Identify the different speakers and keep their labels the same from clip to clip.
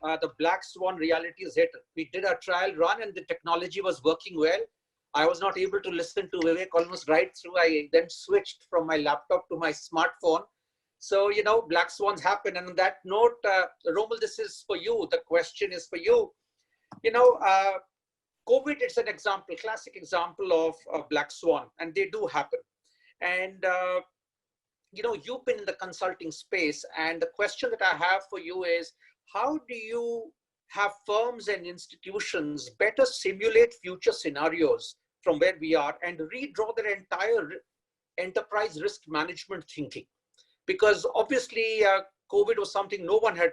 Speaker 1: the black swan reality is hit. We did a trial run and the technology was working well. I was not able to listen to Vivek almost right through. I then switched from my laptop to my smartphone. So, black swans happen. And on that note, Romal, this is for you. The question is for you. COVID, it's an example, classic example of a black swan, and they do happen. And, you've been in the consulting space, and the question that I have for you is, how do you have firms and institutions better simulate future scenarios from where we are and redraw their entire enterprise risk management thinking? Because obviously COVID was something no one had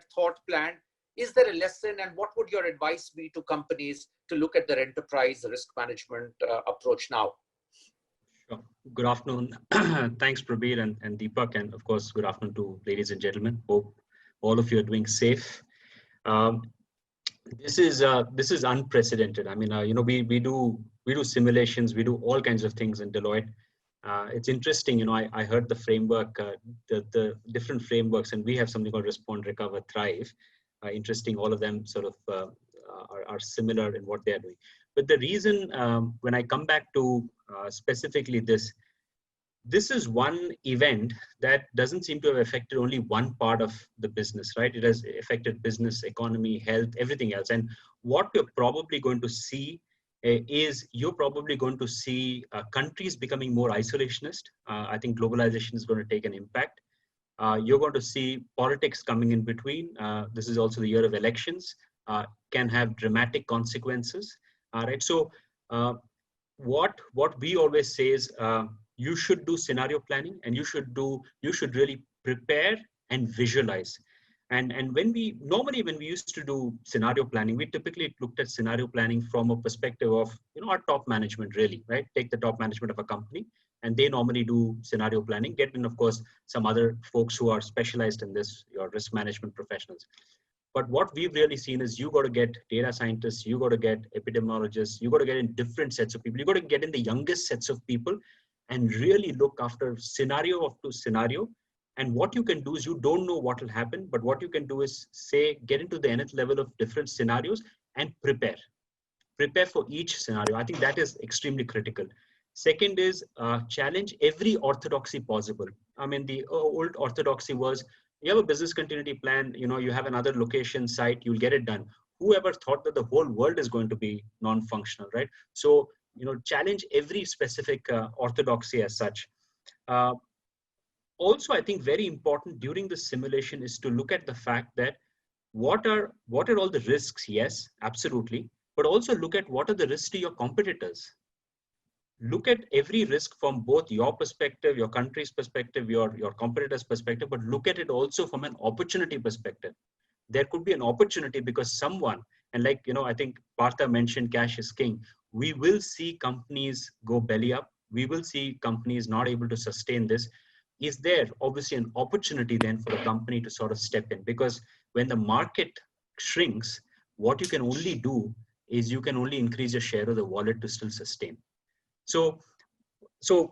Speaker 1: planned. Is there a lesson, and what would your advice be to companies to look at their enterprise risk management approach now?
Speaker 2: Sure. Good afternoon. Thanks, Prabir and Deepak, and of course, good afternoon to ladies and gentlemen. Hope all of you are doing safe. This is unprecedented. I mean, we do simulations, we do all kinds of things in Deloitte. It's interesting, I heard the framework, the different frameworks, and we have something called Respond, Recover, Thrive. Interesting, all of them sort of are similar in what they're doing. But the reason, when I come back to specifically this is one event that doesn't seem to have affected only one part of the business, right? It has affected business, economy, health, everything else. And what we're probably going to see is you're probably going to see countries becoming more isolationist. I think globalization is going to take an impact. You're going to see politics coming in between. This is also the year of elections, can have dramatic consequences. Right. So what we always say is you should do scenario planning, and you should really prepare and visualize. And when we used to do scenario planning, we typically looked at scenario planning from a perspective of, our top management, really, right? Take the top management of a company, and they normally do scenario planning. Get in, of course, some other folks who are specialized in this, your risk management professionals. But what we've really seen is you got to get data scientists, you got to get epidemiologists, you got to get in different sets of people. You got to get in the youngest sets of people and really look after scenario after scenario. And what you can do is, you don't know what will happen, but what you can do is get into the nth level of different scenarios and prepare for each scenario. I think that is extremely critical. Second is challenge every orthodoxy possible. I mean, the old orthodoxy was, you have a business continuity plan, you have another location site, you'll get it done. Whoever thought that the whole world is going to be non-functional, right? So, challenge every specific orthodoxy as such. Also, I think very important during the simulation is to look at the fact that what are all the risks? Yes, absolutely. But also look at what are the risks to your competitors. Look at every risk from both your perspective, your country's perspective, your competitor's perspective, but look at it also from an opportunity perspective. There could be an opportunity because someone, and like, I think Partha mentioned cash is king. We will see companies go belly up. We will see companies not able to sustain this. Is there obviously an opportunity then for the company to sort of step in? Because when the market shrinks, what you can only do is you can only increase your share of the wallet to still sustain. So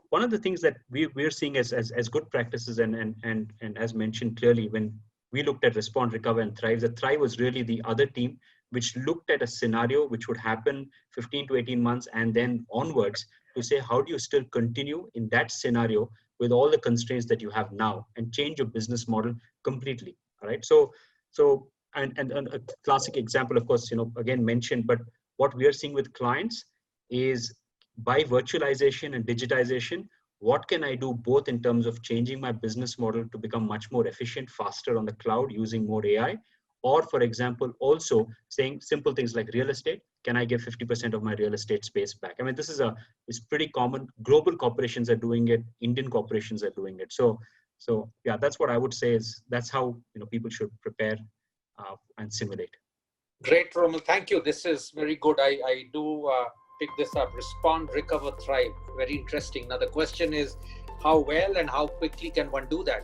Speaker 2: one of the things that we're seeing as good practices, and as mentioned clearly, when we looked at Respond, Recover, and Thrive, the Thrive was really the other team which looked at a scenario which would happen 15 to 18 months and then onwards to say, how do you still continue in that scenario with all the constraints that you have now and change your business model completely. All right. So and a classic example, of course, again mentioned, but what we are seeing with clients is, by virtualization and digitization, what can I do both in terms of changing my business model to become much more efficient, faster on the cloud using more AI, or for example, also saying simple things like real estate. Can I give 50% of my real estate space back? I mean, this is it's pretty common. Global corporations are doing it. Indian corporations are doing it. So yeah, that's what I would say is that's how people should prepare and simulate.
Speaker 1: Great, Romal. Thank you. This is very good. I do pick this up. Respond, recover, thrive. Very interesting. Now the question is, how well and how quickly can one do that?